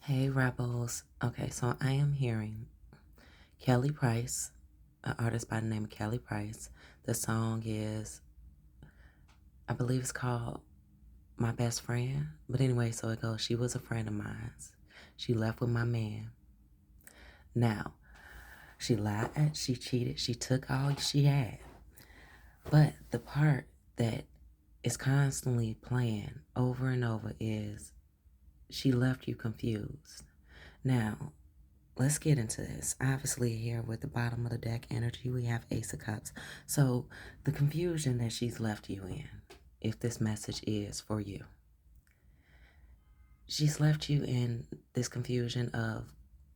Hey Rebels. Okay, so I am hearing Kelly Price, an artist by the name of Kelly Price. The song is, I believe it's called My Best Friend. But anyway, so it goes, she was a friend of mine. She left with my man. Now, she lied, she cheated, she took all she had. But the part that is constantly playing over and over is she left you confused. Now, let's get into this. Obviously, here with the bottom of the deck energy, we have Ace of Cups. So, the confusion that she's left you in, if this message is for you, she's left you in this confusion of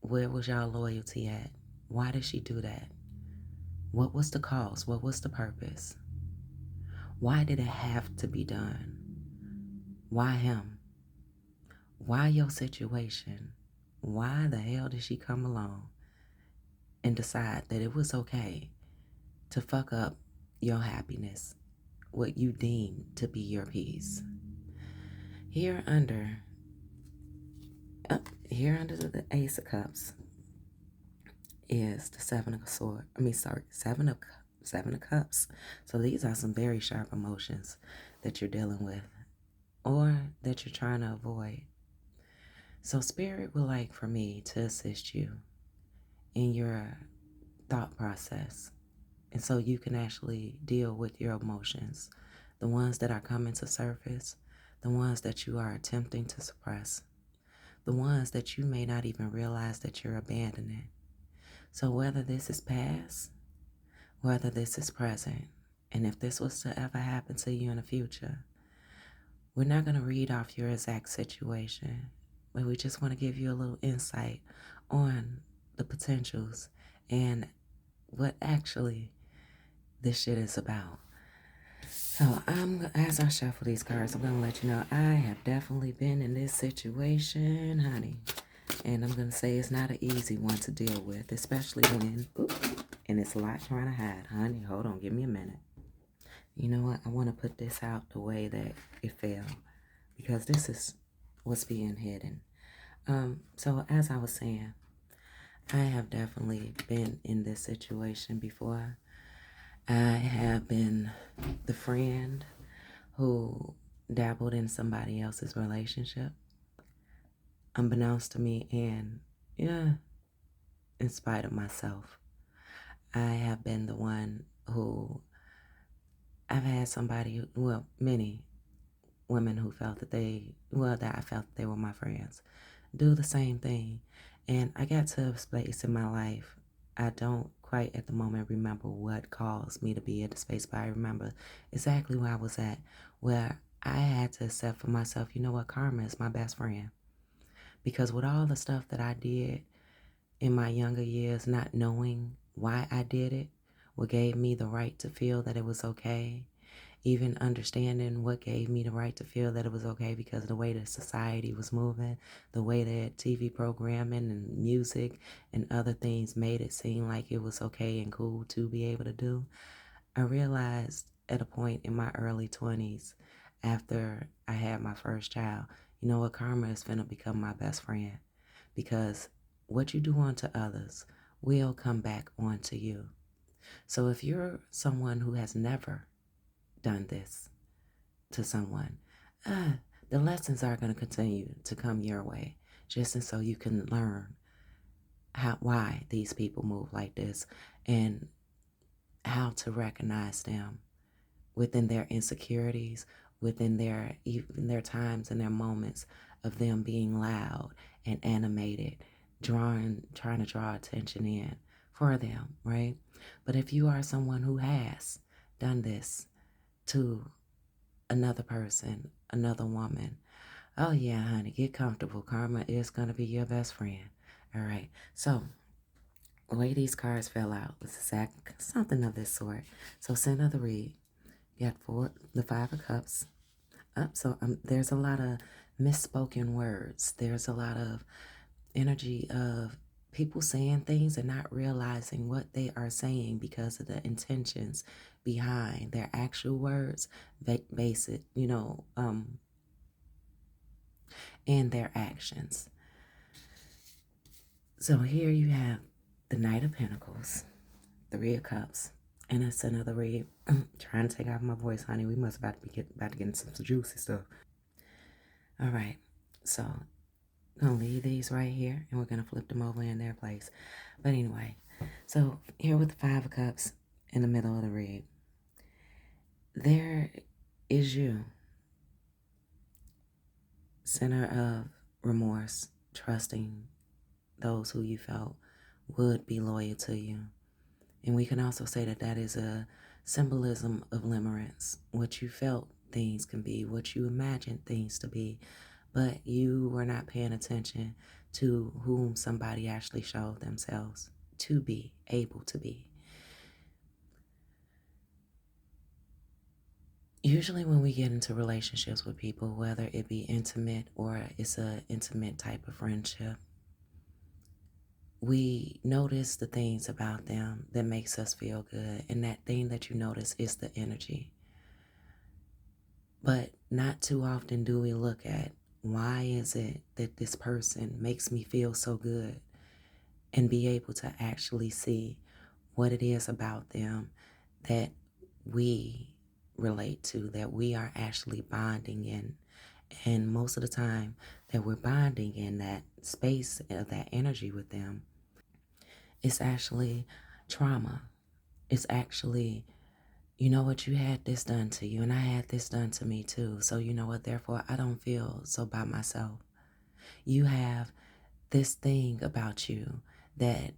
where was y'all loyalty at? Why did she do that? What was the cause? What was the purpose? Why did it have to be done? Why him? Why your situation? Why the hell did she come along and decide that it was okay to fuck up your happiness, what you deem to be your peace? Here under, here under the Ace of Cups is the Seven of Swords. Seven of Cups. So these are some very sharp emotions that you're dealing with, or that you're trying to avoid. So Spirit would like for me to assist you in your thought process, and so you can actually deal with your emotions, the ones that are coming to surface, the ones that you are attempting to suppress, the ones that you may not even realize that you're abandoning. So whether this is past, whether this is present, and if this was to ever happen to you in the future, we're not going to read off your exact situation, but we just want to give you a little insight on the potentials and what actually this shit is about. So as I shuffle these cards, I'm gonna let you know I have definitely been in this situation, honey. And I'm gonna say it's not an easy one to deal with, especially when, and it's a lot trying to hide, honey. Hold on, give me a minute. You know what? I want to put this out the way that it fell, because this is what's being hidden. So as I was saying, I have definitely been in this situation before. I have been the friend who dabbled in somebody else's relationship, unbeknownst to me, and in spite of myself. I have been the one who, I've had somebody, well, many women who felt that that I felt that they were my friends, do the same thing. And I got to a space in my life, I don't quite at the moment remember what caused me to be at the space, but I remember exactly where I was at, where I had to accept for myself, you know what, karma is my best friend. Because with all the stuff that I did in my younger years, not knowing why I did it, what gave me the right to feel that it was okay, even understanding what gave me the right to feel that it was okay, because the way that society was moving, the way that TV programming and music and other things made it seem like it was okay and cool to be able to do. I realized at a point in my early 20s, after I had my first child, you know what, karma is finna become my best friend, because what you do unto others will come back onto you. So if you're someone who has never done this to someone, the lessons are going to continue to come your way, just and so you can learn why these people move like this, and how to recognize them within their insecurities, within even their times and their moments of them being loud and animated, trying to draw attention in for them, right? But if you are someone who has done this to another person, another woman, oh yeah, honey, get comfortable. Karma is going to be your best friend. All right. So the way these cards fell out was exactly something of this sort. So center of the read, you got the Five of Cups up. So there's a lot of misspoken words. There's a lot of energy of people saying things and not realizing what they are saying because of the intentions behind their actual words, base it, and their actions. So here you have the Knight of Pentacles, Three of Cups, and it's another read. Trying to take out my voice, honey. We must about to get into some juicy stuff. All right, so I'm gonna leave these right here, and we're gonna flip them over in their place. But anyway, so here with the Five of Cups in the middle of the read, there is you, center of remorse, trusting those who you felt would be loyal to you. And we can also say that that is a symbolism of limerence, what you felt things can be, what you imagined things to be, but you were not paying attention to whom somebody actually showed themselves to be able to be. Usually when we get into relationships with people, whether it be intimate or it's an intimate type of friendship, we notice the things about them that makes us feel good. And that thing that you notice is the energy. But not too often do we look at why is it that this person makes me feel so good, and be able to actually see what it is about them that we relate to, that we are actually bonding in. And most of the time that we're bonding in that space of that energy with them, it's actually trauma. It's actually, you know what, you had this done to you and I had this done to me too. So you know what, therefore I don't feel so by myself. You have this thing about you that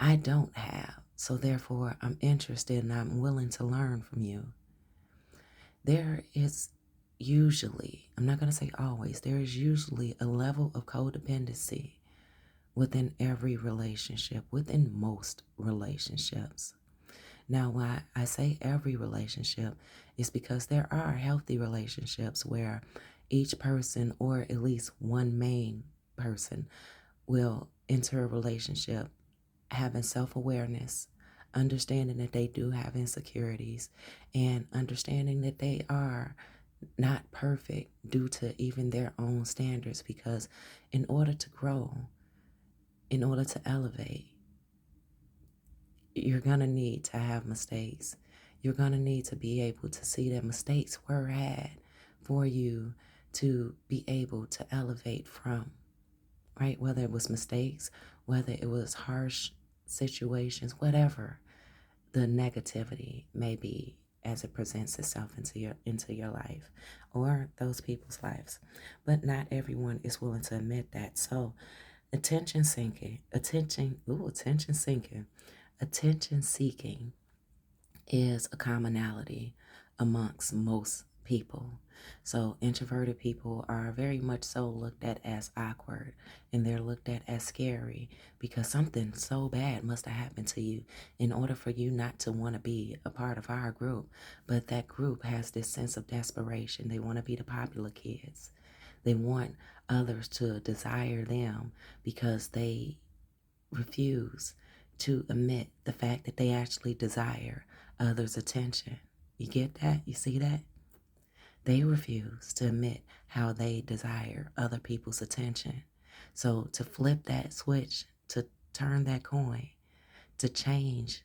I don't have. So therefore I'm interested and I'm willing to learn from you. There is usually, I'm not going to say always, there is usually a level of codependency within every relationship, within most relationships. Now, why I say every relationship is because there are healthy relationships where each person, or at least one main person, will enter a relationship having self-awareness, understanding that they do have insecurities, and understanding that they are not perfect due to even their own standards, because in order to grow, in order to elevate, you're going to need to have mistakes. You're going to need to be able to see that mistakes were had for you to be able to elevate from, right? Whether it was mistakes, whether it was harsh situations, whatever the negativity may be as it presents itself into your life or those people's lives. But not everyone is willing to admit that. So attention seeking, attention seeking is a commonality amongst most people. So introverted people are very much so looked at as awkward, and they're looked at as scary because something so bad must have happened to you in order for you not to want to be a part of our group. But that group has this sense of desperation. They want to be the popular kids. They want others to desire them because they refuse to admit the fact that they actually desire others' attention. You get that? You see that? They refuse to admit how they desire other people's attention. So to flip that switch, to turn that coin, to change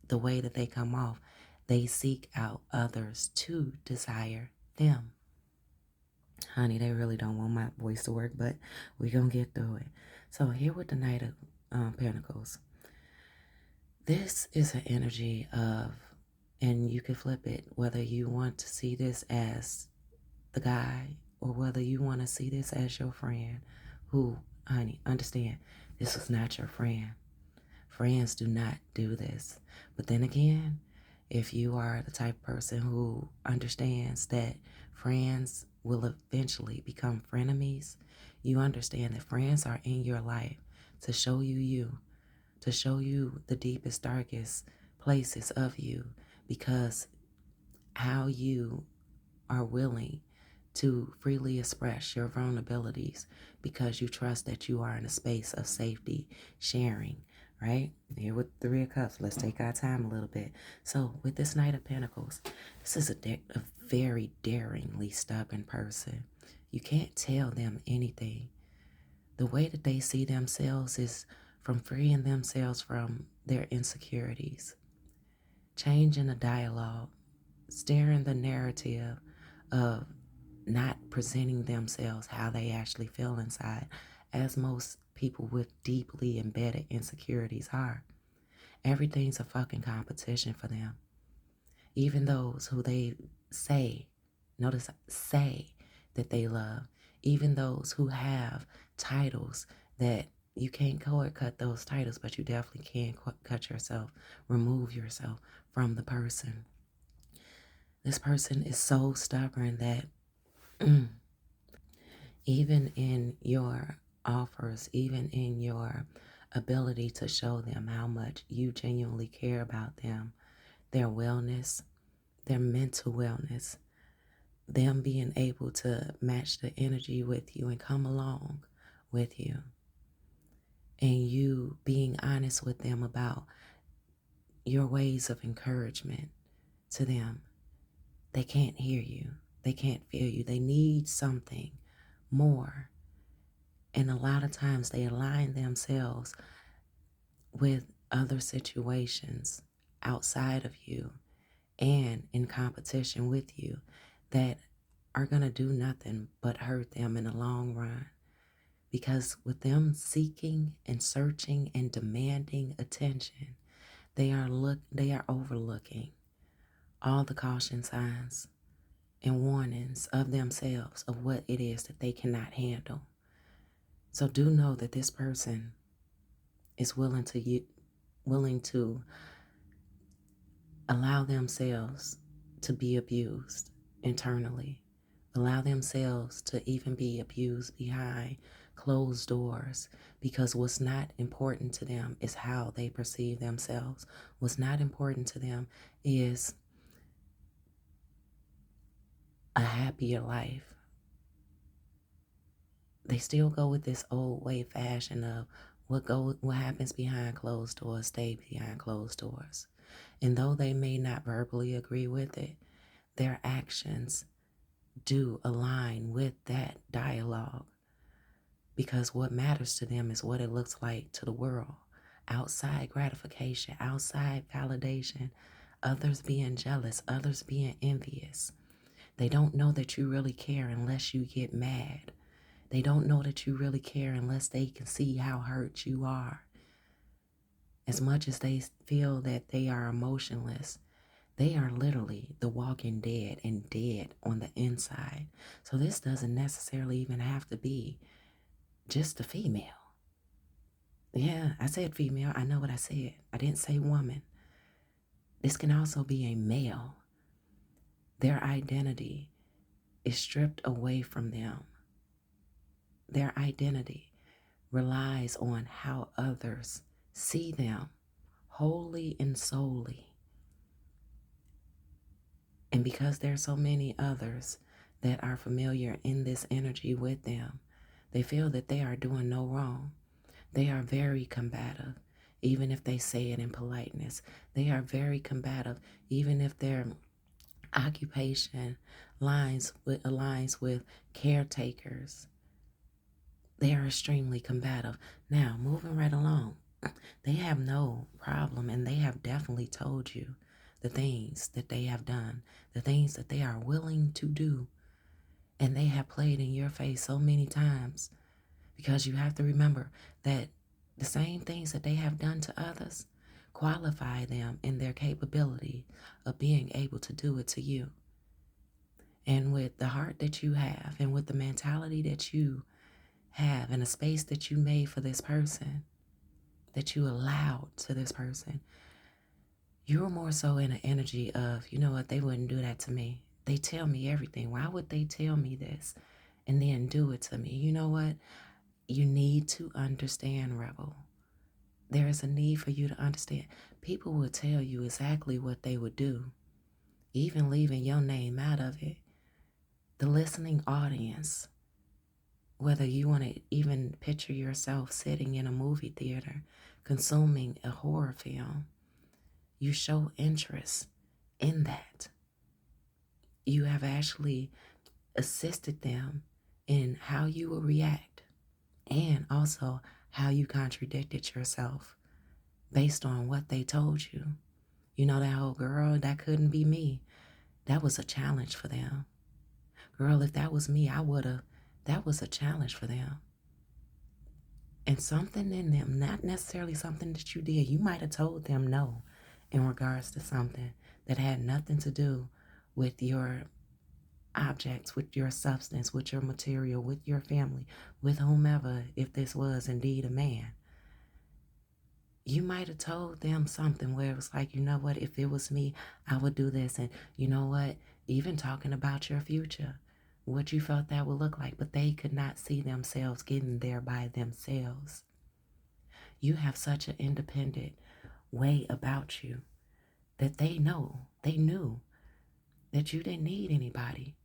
the way that they come off, they seek out others to desire them. Honey, they really don't want my voice to work, but we're going to get through it. So here with the Knight of Pentacles, this is an energy of, and you can flip it, whether you want to see this as the guy or whether you want to see this as your friend who, honey, understand, this is not your friend. Friends do not do this. But then again, if you are the type of person who understands that friends will eventually become frenemies, you understand that friends are in your life to show you, to show you the deepest, darkest places of you, because how you are willing to freely express your vulnerabilities because you trust that you are in a space of safety, sharing, right? Here with the Three of Cups, let's take our time a little bit. So with this Knight of Pentacles, this is a very daringly stubborn person. You can't tell them anything. The way that they see themselves is from freeing themselves from their insecurities, changing the dialogue, steering the narrative of not presenting themselves how they actually feel inside, as most people with deeply embedded insecurities are. Everything's a fucking competition for them. Even those who they say, notice, say that they love, even those who have titles that you can't cord cut those titles, but you definitely can cut yourself, remove yourself from the person. This person is so stubborn that even in your offers, even in your ability to show them how much you genuinely care about them, their wellness, their mental wellness, them being able to match the energy with you and come along with you, and you being honest with them about your ways of encouragement to them. They can't hear you. They can't feel you. They need something more. And a lot of times they align themselves with other situations outside of you and in competition with you that are going to do nothing but hurt them in the long run. Because with them seeking and searching and demanding attention, they are overlooking all the caution signs and warnings of themselves of what it is that they cannot handle. So do know that this person is willing to allow themselves to be abused internally, allow themselves to even be abused behind closed doors, because what's not important to them is how they perceive themselves. What's not important to them is a happier life. They still go with this old way fashion of what happens behind closed doors stay behind closed doors. And though they may not verbally agree with it, their actions do align with that dialogue, because what matters to them is what it looks like to the world. Outside gratification, outside validation, others being jealous, others being envious. They don't know that you really care unless you get mad. They don't know that you really care unless they can see how hurt you are. As much as they feel that they are emotionless, they are literally the walking dead and dead on the inside. So this doesn't necessarily even have to be just a female. Yeah, I said female. I know what I said. I didn't say woman. This can also be a male. Their identity is stripped away from them. Their identity relies on how others see them wholly and solely. And because there's so many others that are familiar in this energy with them, they feel that they are doing no wrong. They are very combative, even if they say it in politeness. They are very combative, even if their occupation aligns with caretakers. They are extremely combative. Now, moving right along, they have no problem, and they have definitely told you the things that they have done, the things that they are willing to do, and they have played in your face so many times. Because you have to remember that the same things that they have done to others qualify them in their capability of being able to do it to you. And with the heart that you have, and with the mentality that you have, and the space that you made for this person, that you allowed to this person, you're more so in an energy of, you know what, they wouldn't do that to me. They tell me everything. Why would they tell me this and then do it to me? You know what? You need to understand, Rebel. There is a need for you to understand. People will tell you exactly what they would do, even leaving your name out of it. The listening audience, whether you want to even picture yourself sitting in a movie theater consuming a horror film, you show interest in that. You have actually assisted them in how you will react and also how you contradicted yourself based on what they told you. You know, that whole girl, that couldn't be me. That was a challenge for them. Girl, if that was me, I would have. That was a challenge for them. And something in them, not necessarily something that you did, you might have told them no in regards to something that had nothing to do with your objects, with your substance, with your material, with your family, with whomever, if this was indeed a man. You might have told them something where it was like, you know what, if it was me, I would do this. And you know what, even talking about your future, what you felt that would look like, but they could not see themselves getting there by themselves. You have such an independent way about you that they knew that you didn't need anybody,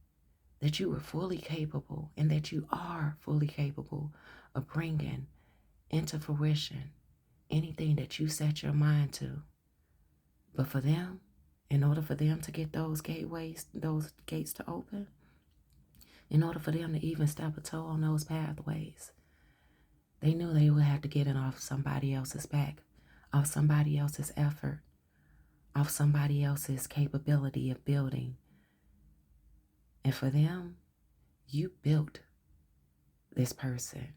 that you were fully capable and that you are fully capable of bringing into fruition anything that you set your mind to. But for them, in order for them to get those gates to open, in order for them to even step a toe on those pathways, they knew they would have to get it off somebody else's back, off somebody else's effort, off somebody else's capability of building. And for them, you built this person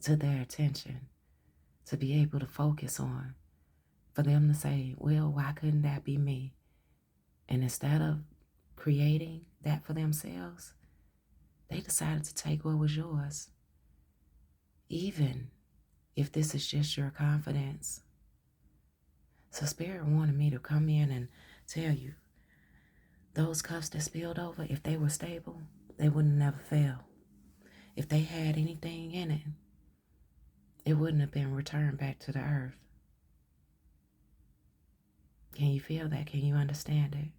to their attention to be able to focus on, for them to say, well, why couldn't that be me? And instead of creating that for themselves, they decided to take what was yours. Even if this is just your confidence. So Spirit wanted me to come in and tell you, those cups that spilled over, if they were stable, they wouldn't never fail. If they had anything in it, it wouldn't have been returned back to the earth. Can you feel that? Can you understand it?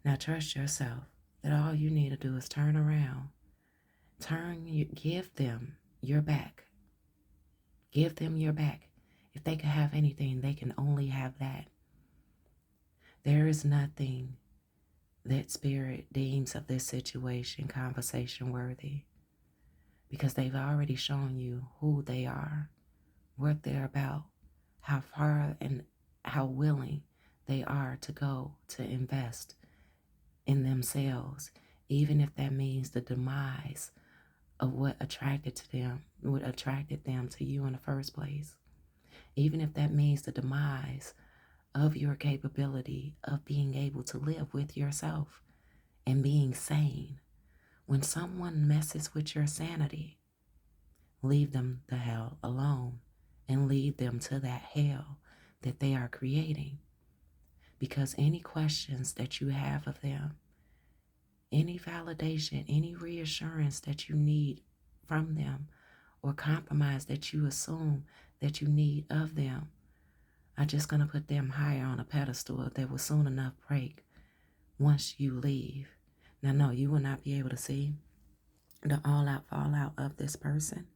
Now trust yourself that all you need to do is turn around. Give them your back. Give them your back. If they could have anything, they can only have that. There is nothing that Spirit deems of this situation conversation worthy, because they've already shown you who they are, what they're about, how far and how willing they are to go to invest in themselves, even if that means the demise of what attracted them to you in the first place. Even if that means the demise of your capability of being able to live with yourself and being sane. When someone messes with your sanity, leave them the hell alone and lead them to that hell that they are creating. Because any questions that you have of them, any validation, any reassurance that you need from them, or compromise that you assume that you need of them, are just going to put them higher on a pedestal that will soon enough break once you leave. Now, no, you will not be able to see the all-out fallout of this person,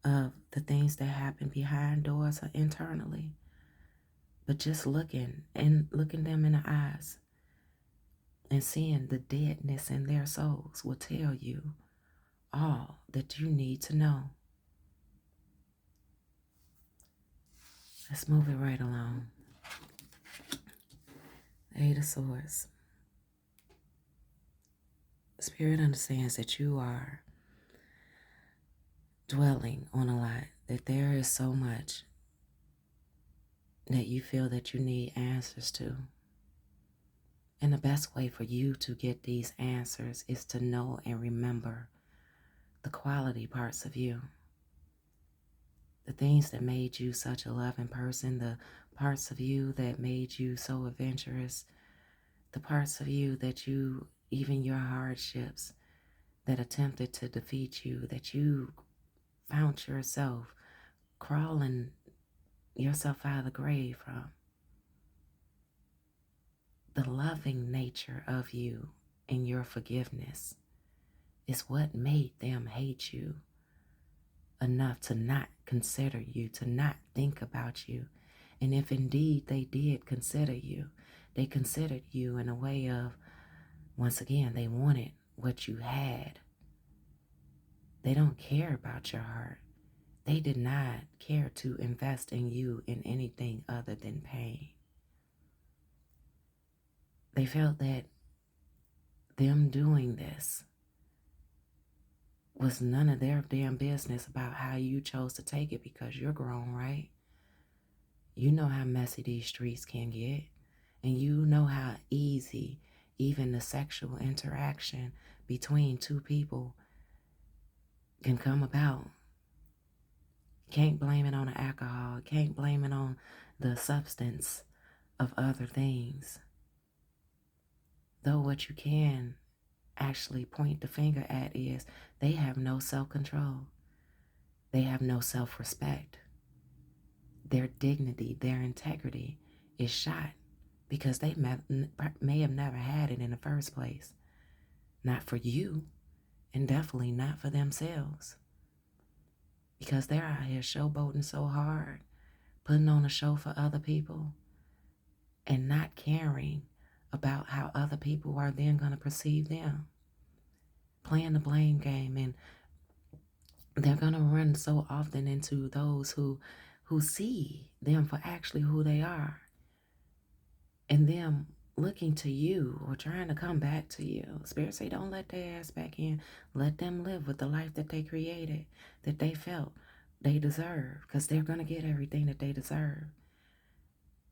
of the things that happen behind doors or internally. But just looking them in the eyes and seeing the deadness in their souls will tell you all that you need to know. Let's move it right along. Eight of Swords. Spirit understands that you are dwelling on a lot, that there is so much that you feel that you need answers to. And the best way for you to get these answers is to know and remember the quality parts of you. The things that made you such a loving person, the parts of you that made you so adventurous, the parts of you that you, even your hardships that attempted to defeat you, that you found yourself crawling yourself out of the grave from. The loving nature of you and your forgiveness is what made them hate you enough to not consider you, to not think about you. And if indeed they did consider you, they considered you in a way of, once again, they wanted what you had. They don't care about your heart. They did not care to invest in you in anything other than pain. They felt that them doing this was none of their damn business about how you chose to take it, because you're grown, right? You know how messy these streets can get, and you know how easy even the sexual interaction between two people can come about. Can't blame it on the alcohol, can't blame it on the substance of other things. Though what you can actually point the finger at is they have no self-control. They have no self-respect. Their dignity, their integrity is shot because they may have never had it in the first place. Not for you, and definitely not for themselves. Because they're out here showboating so hard, putting on a show for other people, and not caring about how other people are then going to perceive them. Playing the blame game, and they're going to run so often into those who see them for actually who they are, and them looking to you or trying to come back to you. Spirit say, don't let their ass back in. Let them live with the life that they created, that they felt they deserve, because they're going to get everything that they deserve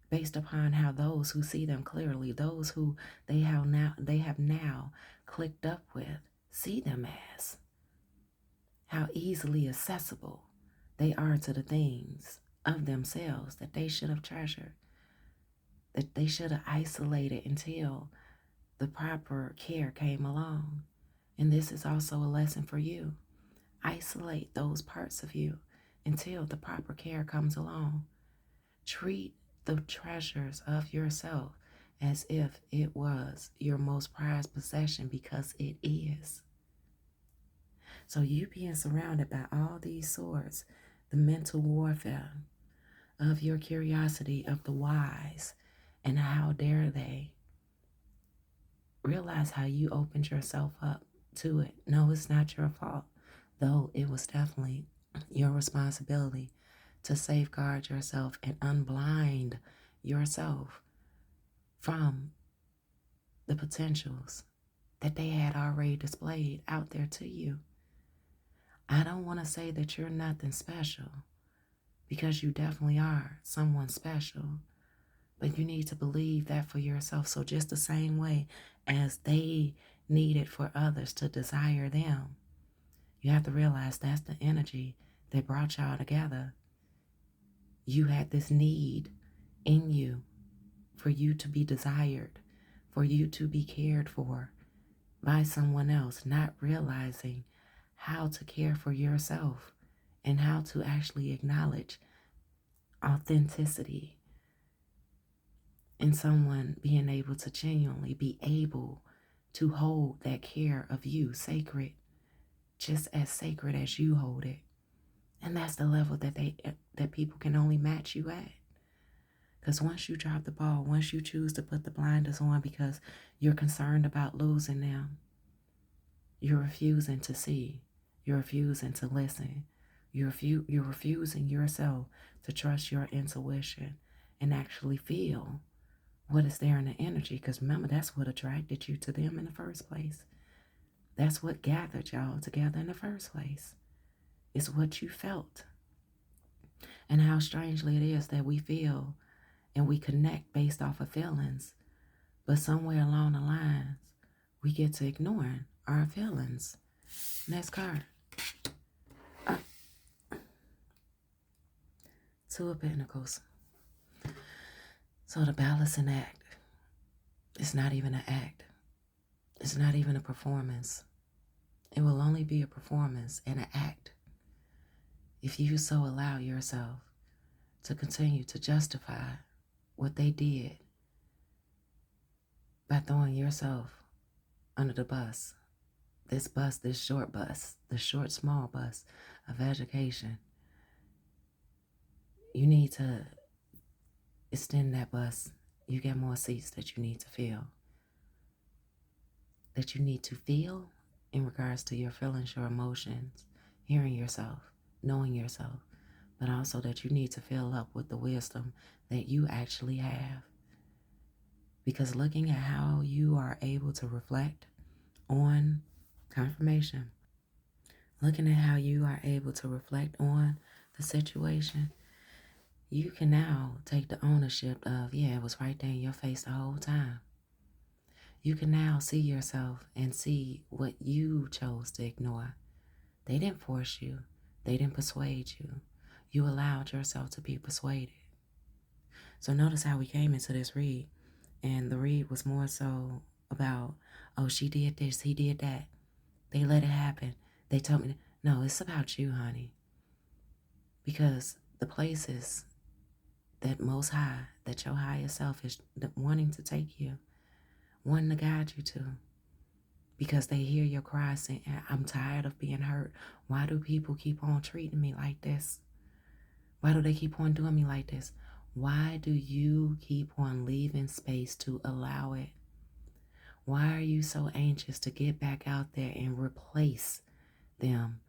based upon how those who see them clearly, those who they have now clicked up with, see them as. How easily accessible they are to the things of themselves that they should have treasured, that they should have isolated until the proper care came along. And this is also a lesson for you. Isolate those parts of you until the proper care comes along. Treat the treasures of yourself as if it was your most prized possession, because it is. So you being surrounded by all these swords, the mental warfare of your curiosity of the wise, and how dare they realize how you opened yourself up to it. No, it's not your fault, though it was definitely your responsibility to safeguard yourself and unblind yourself from the potentials that they had already displayed out there to you. I don't want to say that you're nothing special, because you definitely are someone special, but you need to believe that for yourself. So just the same way as they needed for others to desire them, you have to realize that's the energy that brought y'all together. You had this need in you for you to be desired, for you to be cared for by someone else, not realizing how to care for yourself and how to actually acknowledge authenticity in someone being able to genuinely be able to hold that care of you sacred, just as sacred as you hold it. And that's the level that people can only match you at. Because once you drop the ball, once you choose to put the blinders on because you're concerned about losing them, you're refusing to see, you're refusing to listen, you're refusing yourself to trust your intuition and actually feel what is there in the energy. Because remember, that's what attracted you to them in the first place. That's what gathered y'all together in the first place. It's what you felt. And how strangely it is that we feel and we connect based off of feelings, but somewhere along the lines, we get to ignoring our feelings. Next card. Two of Pentacles. So the balancing act, it's not even an act. It's not even a performance. It will only be a performance and an act if you so allow yourself to continue to justify what they did by throwing yourself under the bus. This short bus, the short, small bus of education. You need to extend that bus. You get more seats that you need to fill. That you need to feel in regards to your feelings, your emotions, hearing yourself, knowing yourself, but also that you need to fill up with the wisdom that you actually have. Because looking at how you are able to reflect on confirmation, looking at how you are able to reflect on the situation, you can now take the ownership of, yeah, it was right there in your face the whole time. You can now see yourself and see what you chose to ignore. They didn't force you. They didn't persuade you. You allowed yourself to be persuaded. So notice how we came into this read, and the read was more so about, oh, she did this, he did that. They let it happen. They told me, no, it's about you, honey. Because the places that most high, that your higher self is wanting to take you, wanting to guide you to, because they hear your cry saying, I'm tired of being hurt. Why do people keep on treating me like this? Why do they keep on doing me like this? Why do you keep on leaving space to allow it? Why are you so anxious to get back out there and replace them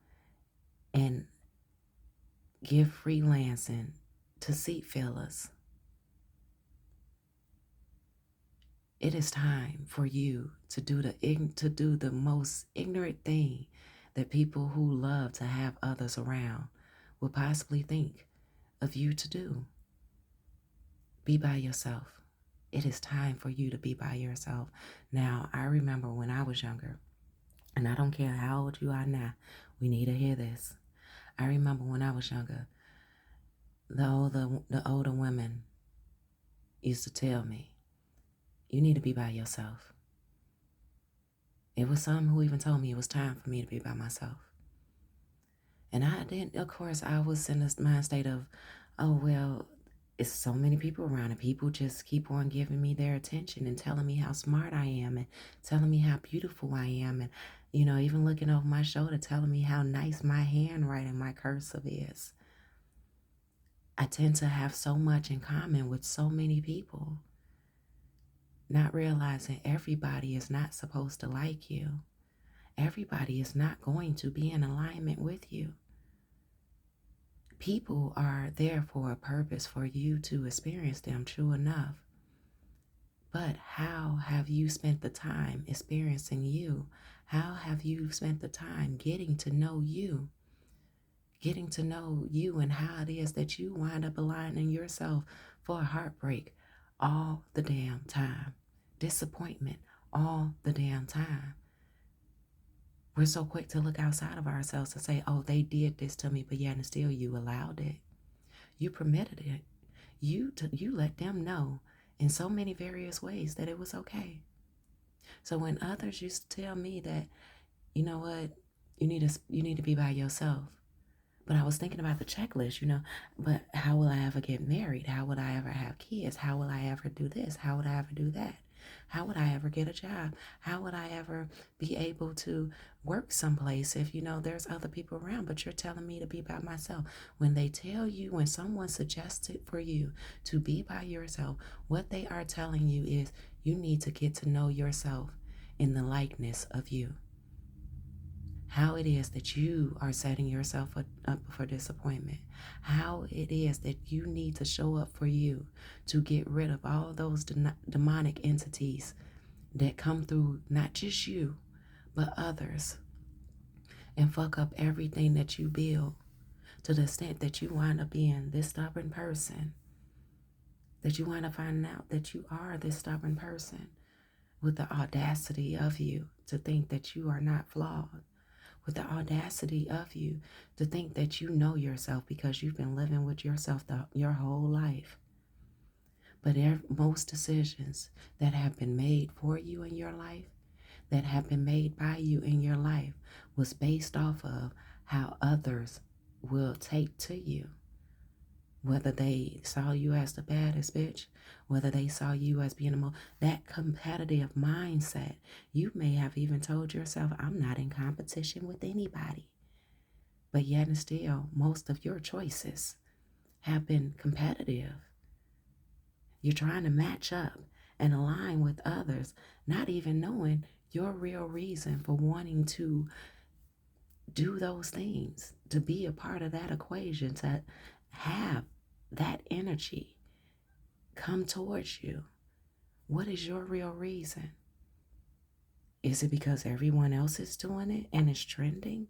and give freelancing to seat fillers? It is time for you to do the most ignorant thing that people who love to have others around will possibly think of you to do. Be by yourself. It is time for you to be by yourself. Now, I remember when I was younger, and I don't care how old you are now, we need to hear this. I remember when I was younger, the older women used to tell me, you need to be by yourself. It was some who even told me it was time for me to be by myself. And I didn't, of course, I was in a mind state of, oh, well, it's so many people around and people just keep on giving me their attention and telling me how smart I am and telling me how beautiful I am. And, even looking over my shoulder, telling me how nice my handwriting, my cursive is. I tend to have so much in common with so many people, not realizing everybody is not supposed to like you. Everybody is not going to be in alignment with you. People are there for a purpose, for you to experience them, true enough. But how have you spent the time experiencing you? How have you spent the time getting to know you? Getting to know you and how it is that you wind up aligning yourself for a heartbreak all the damn time. Disappointment all the damn time. We're so quick to look outside of ourselves to say, oh, they did this to me, but yet and still you allowed it. You permitted it. You let them know in so many various ways that it was okay. So when others used to tell me that, you know what, you need to be by yourself. But I was thinking about the checklist, but how will I ever get married? How would I ever have kids? How will I ever do this? How would I ever do that? How would I ever get a job? How would I ever be able to work someplace if, there's other people around, but you're telling me to be by myself? When they tell you, when someone suggests it for you to be by yourself, what they are telling you is you need to get to know yourself in the likeness of you. How it is that you are setting yourself up for disappointment. How it is that you need to show up for you to get rid of all those demonic entities that come through not just you, but others, and fuck up everything that you build, to the extent that you wind up being this stubborn person, that you wind up finding out that you are this stubborn person with the audacity of you to think that you are not flawed, with the audacity of you to think that you know yourself because you've been living with yourself your whole life. But most decisions that have been made for you in your life, that have been made by you in your life, was based off of how others will take to you. Whether they saw you as the baddest bitch, whether they saw you as being that competitive mindset, you may have even told yourself, I'm not in competition with anybody. But yet and still, most of your choices have been competitive. You're trying to match up and align with others, not even knowing your real reason for wanting to do those things, to be a part of that equation, to have that energy come towards you? What is your real reason? Is it because everyone else is doing it and it's trending?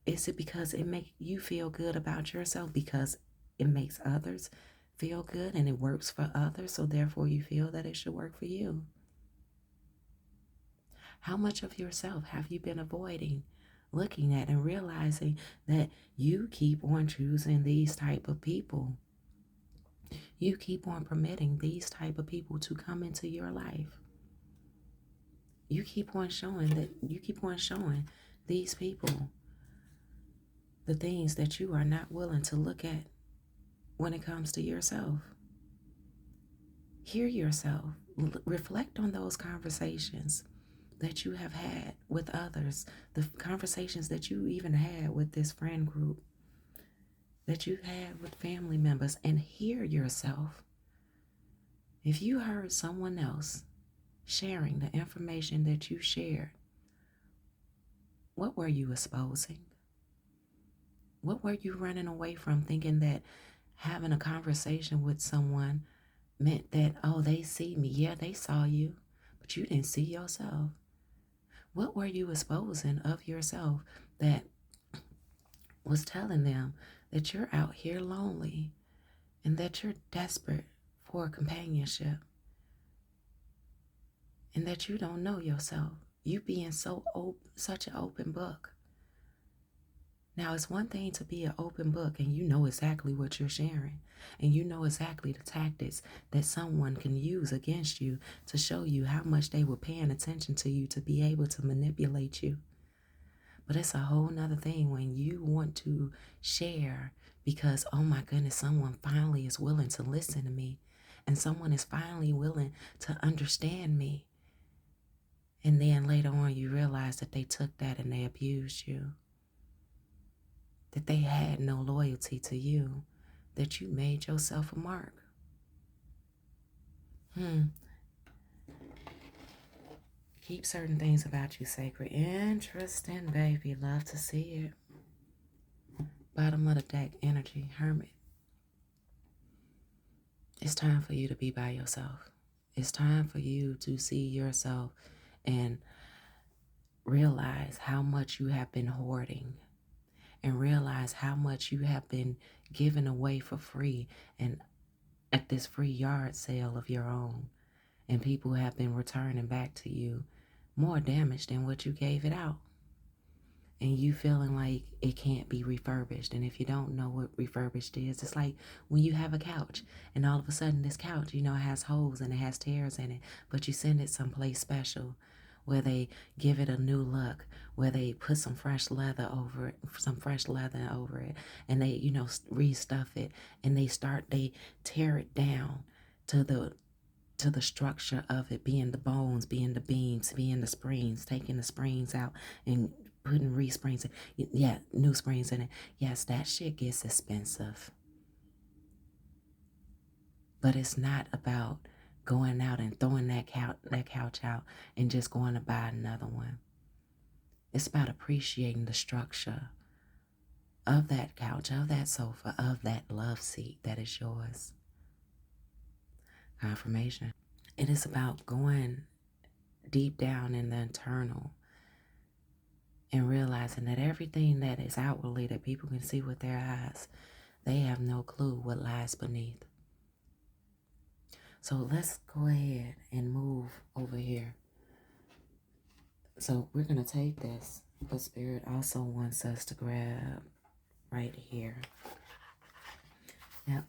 Is it because it makes you feel good about yourself because it makes others feel good and it works for others, so therefore you feel that it should work for you? How much of yourself have you been avoiding looking at and realizing that you keep on choosing these type of people? You keep on permitting these type of people to come into your life. You keep on showing these people the things that you are not willing to look at when it comes to yourself. Hear yourself. Reflect on those conversations that you have had with others, the conversations that you even had with this friend group, that you had with family members, and hear yourself. If you heard someone else sharing the information that you shared, what were you exposing? What were you running away from, thinking that having a conversation with someone meant that, oh, they see me? Yeah, they saw you, but you didn't see yourself. What were you exposing of yourself that was telling them that you're out here lonely and that you're desperate for companionship and that you don't know yourself? You being such an open book. Now, it's one thing to be an open book and you know exactly what you're sharing and you know exactly the tactics that someone can use against you to show you how much they were paying attention to you to be able to manipulate you. But it's a whole nother thing when you want to share because, oh my goodness, someone finally is willing to listen to me and someone is finally willing to understand me. And then later on, you realize that they took that and they abused you, that they had no loyalty to you, that you made yourself a mark. Keep certain things about you sacred. Interesting, baby. Love to see it. Bottom of the deck energy, Hermit. It's time for you to be by yourself. It's time for you to see yourself and realize how much you have been hoarding and realize how much you have been giving away for free and at this free yard sale of your own. And people have been returning back to you more damage than what you gave it out. And you feeling like it can't be refurbished. And if you don't know what refurbished is, it's like when you have a couch and all of a sudden this couch, it has holes and it has tears in it, but you send it someplace special where they give it a new look, where they put some fresh leather over it, and they, restuff it, and they tear it down to the structure of it, being the bones, being the beams, being the springs, taking the springs out and putting re-springs in. Yeah, new springs in it. Yes, that shit gets expensive. But it's not about going out and throwing that couch out and just going to buy another one. It's about appreciating the structure of that couch, of that sofa, of that love seat that is yours. Confirmation. It is about going deep down in the internal and realizing that everything that is outwardly that people can see with their eyes, they have no clue what lies beneath. So let's go ahead and move over here. So we're going to take this, but Spirit also wants us to grab right here. Yep.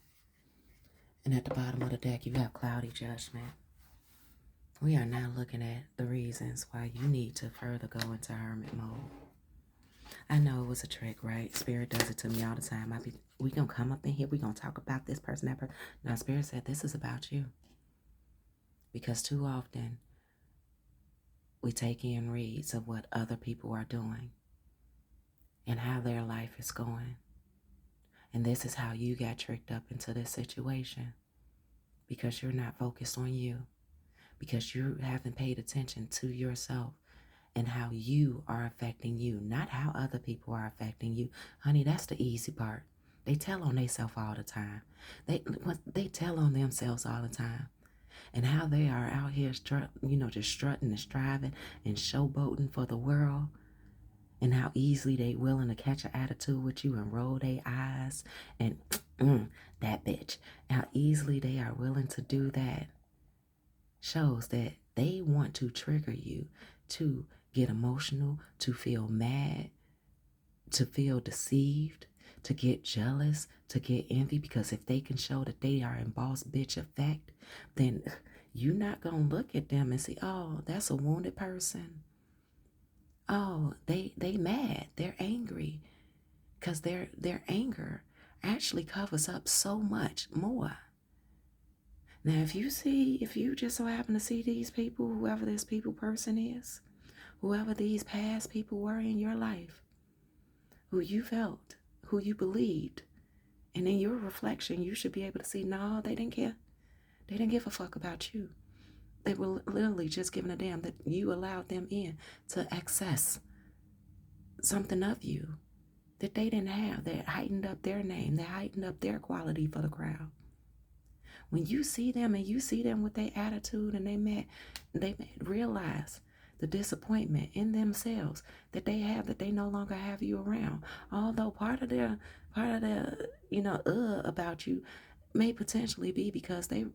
And at the bottom of the deck, you have Cloudy Judgment. We are now looking at the reasons why you need to further go into hermit mode. I know it was a trick, right? Spirit does it to me all the time. We gonna come up in here, we gonna talk about this person, that person. Now, Spirit said this is about you. Because too often, we take in reads of what other people are doing and how their life is going. And this is how you got tricked up into this situation. Because you're not focused on you. Because you haven't paid attention to yourself and how you are affecting you, not how other people are affecting you. Honey, that's the easy part. They tell on themselves all the time. They tell on themselves all the time. And how they are out here, just strutting and striving and showboating for the world. And how easily they willing to catch an attitude with you and roll their eyes and that bitch. How easily they are willing to do that shows that they want to trigger you to get emotional, to feel mad, to feel deceived, to get jealous, to get envy, because if they can show that they are in boss bitch effect, then you're not going to look at them and say, oh, that's a wounded person. Oh, they mad. They're angry, because their anger actually covers up so much more. Now, if you just so happen to see these people, whoever this people person is, whoever these past people were in your life, who you felt, who you believed, and in your reflection, you should be able to see, no, they didn't care. They didn't give a fuck about you. They were literally just giving a damn that you allowed them in to access something of you that they didn't have, that heightened up their name, that heightened up their quality for the crowd. When you see them and you see them with their attitude and they realize the disappointment in themselves that they have, that they no longer have you around. Although part of their about you may potentially be because they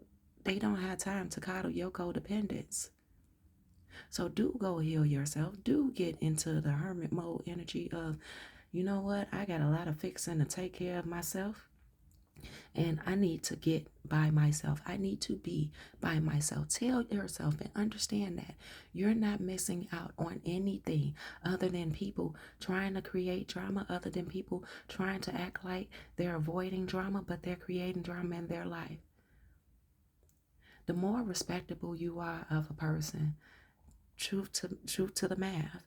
don't have time to coddle your codependence. So do go heal yourself. Do get into the hermit mode energy of, you know what, I got a lot of fixing to take care of myself. And I need to get by myself. I need to be by myself. Tell yourself and understand that you're not missing out on anything other than people trying to create drama, other than people trying to act like they're avoiding drama, but they're creating drama in their life. The more respectable you are of a person, truth to the math,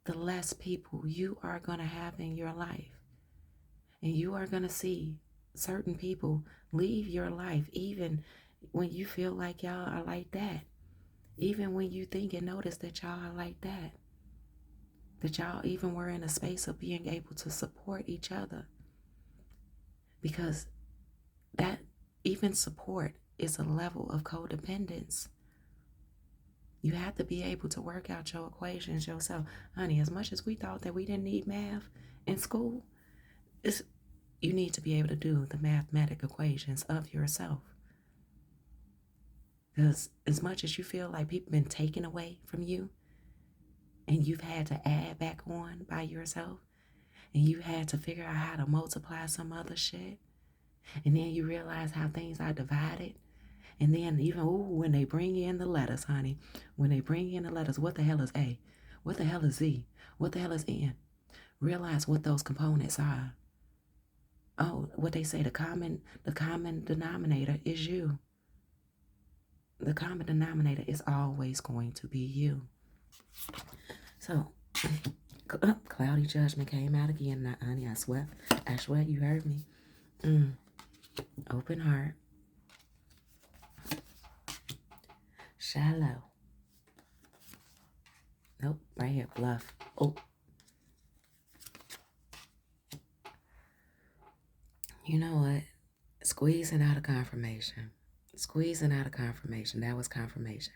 the less people you are going to have in your life. And you are going to see certain people leave your life even when you feel like y'all are like that. Even when you think and notice that y'all are like that. That y'all even were in a space of being able to support each other. Because that even support is a level of codependence. You have to be able to work out your equations yourself. Honey, as much as we thought that we didn't need math in school, you need to be able to do the mathematical equations of yourself. Because as much as you feel like people been taken away from you, and you've had to add back on by yourself, and you had to figure out how to multiply some other shit, and then you realize how things are divided, and then even, when they bring in the letters, honey, when they bring in the letters, what the hell is A? What the hell is Z? What the hell is N? Realize what those components are. Oh, what they say, the common denominator is you. The common denominator is always going to be you. So, cloudy judgment came out again. Now, honey, I swear you heard me. Open heart. Shallow. Nope, right here, bluff. Oh. You know what? Squeezing out of confirmation. That was confirmation.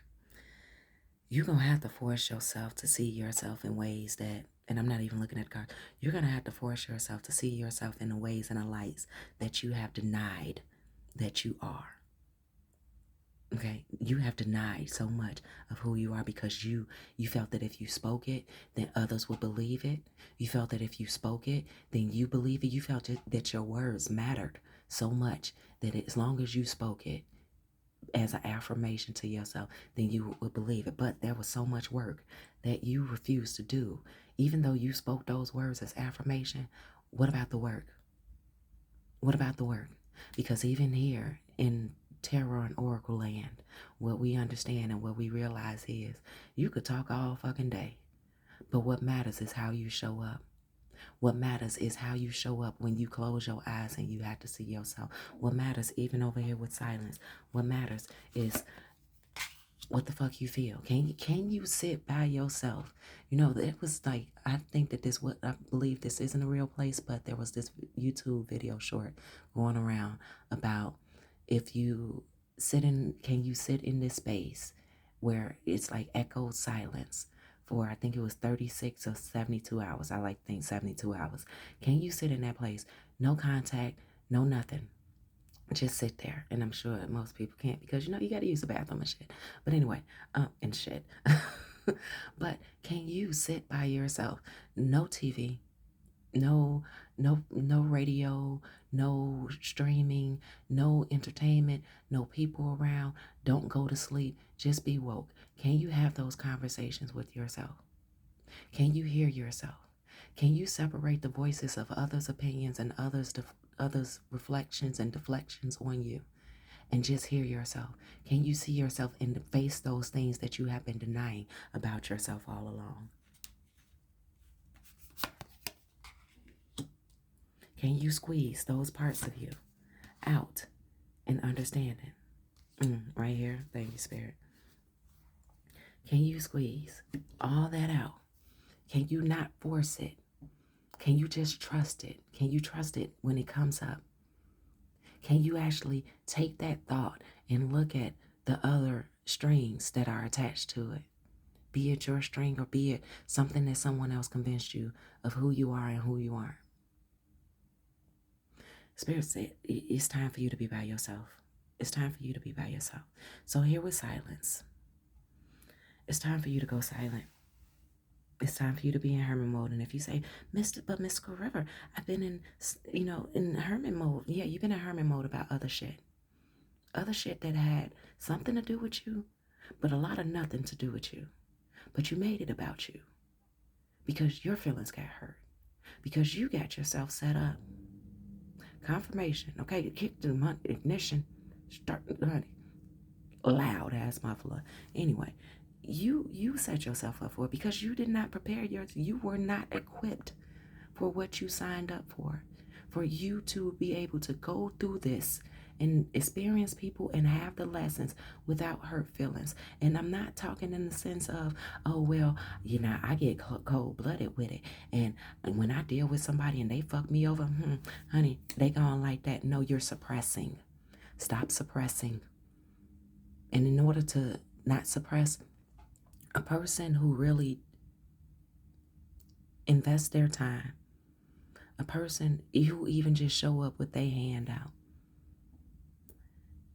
You're going to have to force yourself to see yourself in ways that, and I'm not even looking at the card, you're going to have to force yourself to see yourself in the ways and the lights that you have denied that you are. Okay, you have denied so much of who you are because you felt that if you spoke it, then others would believe it. You felt that if you spoke it, then you believe it. You felt that your words mattered so much that as long as you spoke it as an affirmation to yourself, then you would believe it. But there was so much work that you refused to do. Even though you spoke those words as affirmation, what about the work? What about the work? Because even here in Tarot and Oracle land, what we understand and what we realize is you could talk all fucking day, but what matters is how you show up. What matters is how you show up when you close your eyes and you have to see yourself. What matters, even over here with silence, what matters is what the fuck you feel. Can you sit by yourself? It was like, I think that I believe this isn't a real place, but there was this YouTube video short going around about, if you can you sit in this space where it's like echoed silence for, I think it was 36 or 72 hours. I like to think 72 hours. Can you sit in that place? No contact, no nothing. Just sit there. And I'm sure most people can't, because you got to use the bathroom and shit. But anyway, and shit. But can you sit by yourself? No TV, no radio, no streaming, no entertainment, no people around. Don't go to sleep. Just be woke. Can you have those conversations with yourself? Can you hear yourself? Can you separate the voices of others' opinions and others' reflections and deflections on you, and just hear yourself? Can you see yourself and face those things that you have been denying about yourself all along? Can you squeeze those parts of you out and understand it? Right here. Thank you, Spirit. Can you squeeze all that out? Can you not force it? Can you just trust it? Can you trust it when it comes up? Can you actually take that thought and look at the other strings that are attached to it? Be it your string, or be it something that someone else convinced you of who you are and who you aren't. Spirit said, it's time for you to be by yourself. It's time for you to be by yourself. So here with silence, it's time for you to go silent. It's time for you to be in hermit mode. And if you say, Mystical River, I've been in hermit mode. Yeah, you've been in hermit mode about other shit. Other shit that had something to do with you, but a lot of nothing to do with you. But you made it about you because your feelings got hurt, because you got yourself set up. Confirmation. Okay, kick the ignition. Start, honey. Loud ass muffler. Anyway, you set yourself up for it because you did not prepare you were not equipped for what you signed up for you to be able to go through this and experience people and have the lessons without hurt feelings. And I'm not talking in the sense of, oh, well, I get cold-blooded with it. And when I deal with somebody and they fuck me over, honey, they gone like that. No, you're suppressing. Stop suppressing. And in order to not suppress, a person who really invests their time, a person who even just show up with their hand out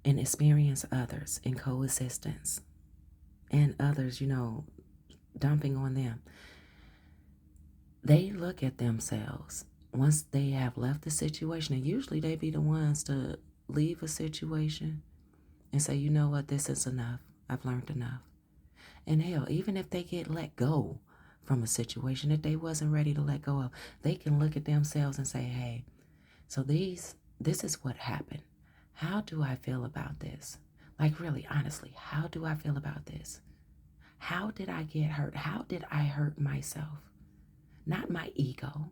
and experience others in coexistence and others, dumping on them, they look at themselves once they have left the situation, and usually they be the ones to leave a situation and say, you know what, this is enough. I've learned enough. And hell, even if they get let go from a situation that they wasn't ready to let go of, they can look at themselves and say, hey, so this is what happened. How do I feel about this? Like, really, honestly, how do I feel about this? How did I get hurt? How did I hurt myself? Not my ego,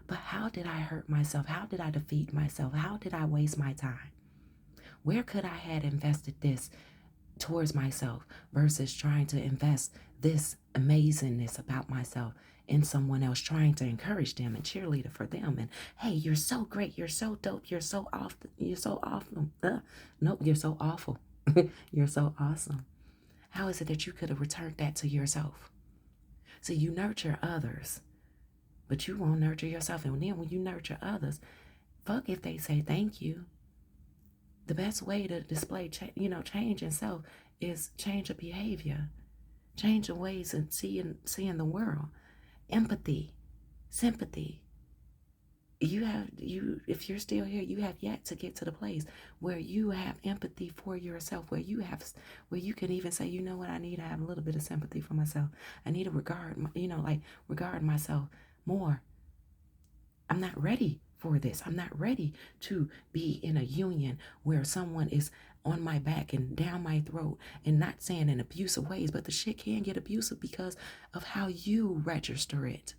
but how did I hurt myself? How did I defeat myself? How did I waste my time? Where could I have invested this towards myself versus trying to invest this amazingness about myself in someone else, trying to encourage them and cheerleader for them? And hey, you're so great, you're so dope, you're so awesome, nope, you're so awful. You're so awesome. How is it that you could have returned that to yourself? So you nurture others, but you won't nurture yourself. And then when you nurture others, fuck if they say thank you. The best way to display change in self is change of behavior, change of ways of seeing the world. Empathy, sympathy. If you're still here, you have yet to get to the place where you have empathy for yourself, where you can even say, you know what, I need to have a little bit of sympathy for myself. I need to regard myself more. I'm not ready for this. I'm not ready to be in a union where someone is on my back and down my throat, and not saying in abusive ways, but the shit can get abusive because of how you register it.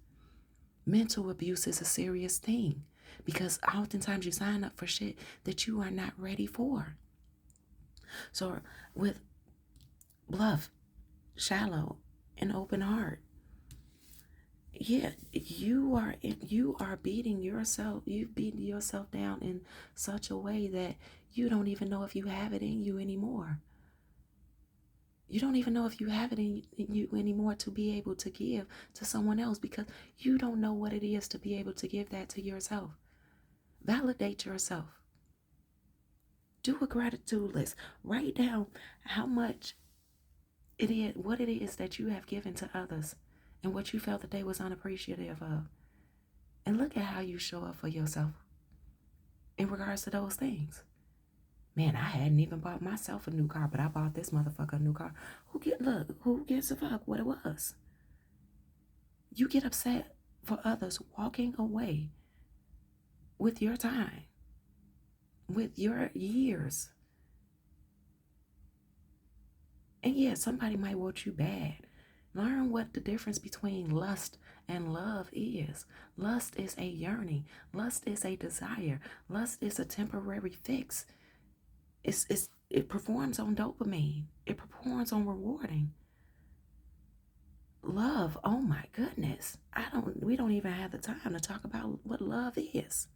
Mental abuse is a serious thing because oftentimes you sign up for shit that you are not ready for. So with bluff, shallow, and open heart. Yeah, you are beating yourself. You've beaten yourself down in such a way that you don't even know if you have it in you anymore. You don't even know if you have it in you anymore to be able to give to someone else, because you don't know what it is to be able to give that to yourself. Validate yourself. Do a gratitude list. Write down how much it is, what it is that you have given to others, and what you felt that they was unappreciative of. And look at how you show up for yourself in regards to those things. Man, I hadn't even bought myself a new car, but I bought this motherfucker a new car. Who gives a fuck what it was? You get upset for others walking away with your time, with your years. And yeah, somebody might want you bad. Learn what the difference between lust and love is. Lust is a yearning. Lust is a desire. Lust is a temporary fix. It performs on dopamine. It performs on rewarding. Love, oh my goodness. We don't even have the time to talk about what love is,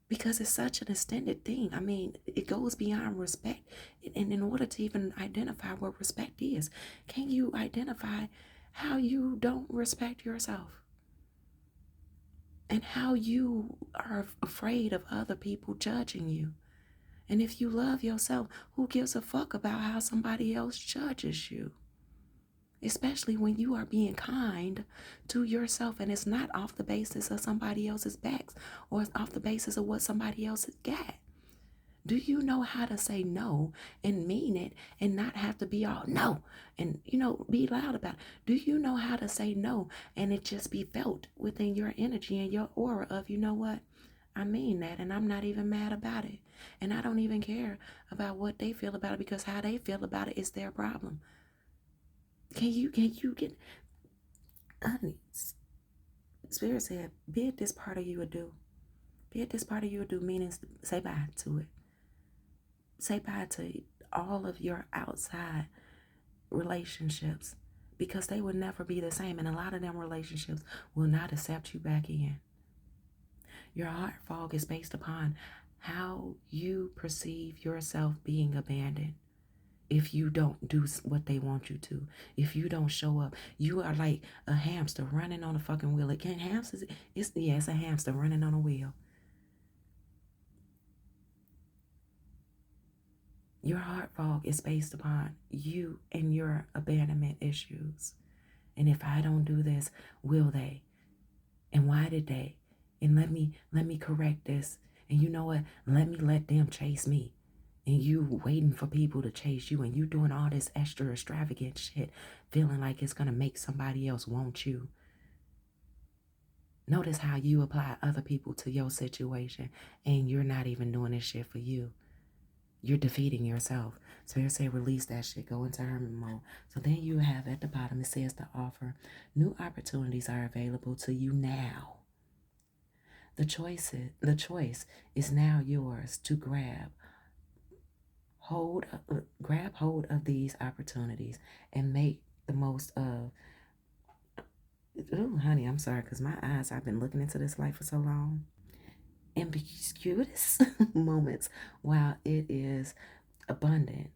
because it's such an extended thing. I mean, it goes beyond respect. And in order to even identify what respect is, can you identify how you don't respect yourself and how you are afraid of other people judging you? And if you love yourself, who gives a fuck about how somebody else judges you? Especially when you are being kind to yourself, and it's not off the basis of somebody else's backs or it's off the basis of what somebody else has got. Do you know how to say no and mean it and not have to be all no and, be loud about it? Do you know how to say no and it just be felt within your energy and your aura of, you know what? I mean that, and I'm not even mad about it. And I don't even care about what they feel about it, because how they feel about it is their problem. Can you get, honey, Spirit said, bid this part of you adieu. Bid this part of you adieu, meaning say bye to it. Say bye to all of your outside relationships, because they will never be the same. And a lot of them relationships will not accept you back in. Your heart fog is based upon how you perceive yourself being abandoned. If you don't do what they want you to, if you don't show up, you are like a hamster running on a fucking wheel. It can't hamsters. It's a hamster running on a wheel. Your heart fog is based upon you and your abandonment issues. And if I don't do this, will they? And why did they? And let me correct this. And you know what? Let them chase me. And you waiting for people to chase you, and you doing all this extra extravagant shit, feeling like it's going to make somebody else want you. Notice how you apply other people to your situation, and you're not even doing this shit for you. You're defeating yourself. So you say release that shit, go into hermit mode. So then you have at the bottom, it says the offer. New opportunities are available to you now. The choice is now yours to grab hold of these opportunities and make the most of. Oh, honey, I'm sorry, because my eyes, I've been looking into this life for so long. Ambiguous moments while it is abundant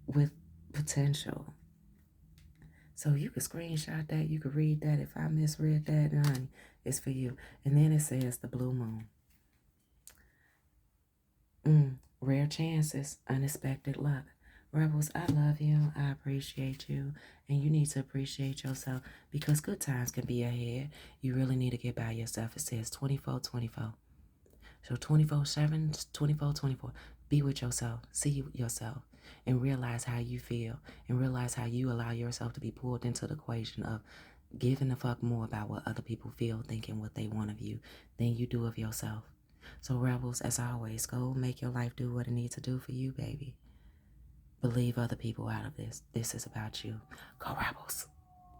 with potential. So you could screenshot that, you could read that. If I misread that, honey, it's for you. And then it says the blue moon. Rare chances, unexpected luck. Rebels, I love you. I appreciate you. And you need to appreciate yourself, because good times can be ahead. You really need to get by yourself. It says 24/24. So 24/7, 24/24. Be with yourself. See yourself. And realize how you feel. And realize how you allow yourself to be pulled into the equation of giving a fuck more about what other people feel, thinking what they want of you, than you do of yourself. So rebels, as always, go make your life do what it needs to do for you, baby. But leave other people out of this. This is about you. Go rebels.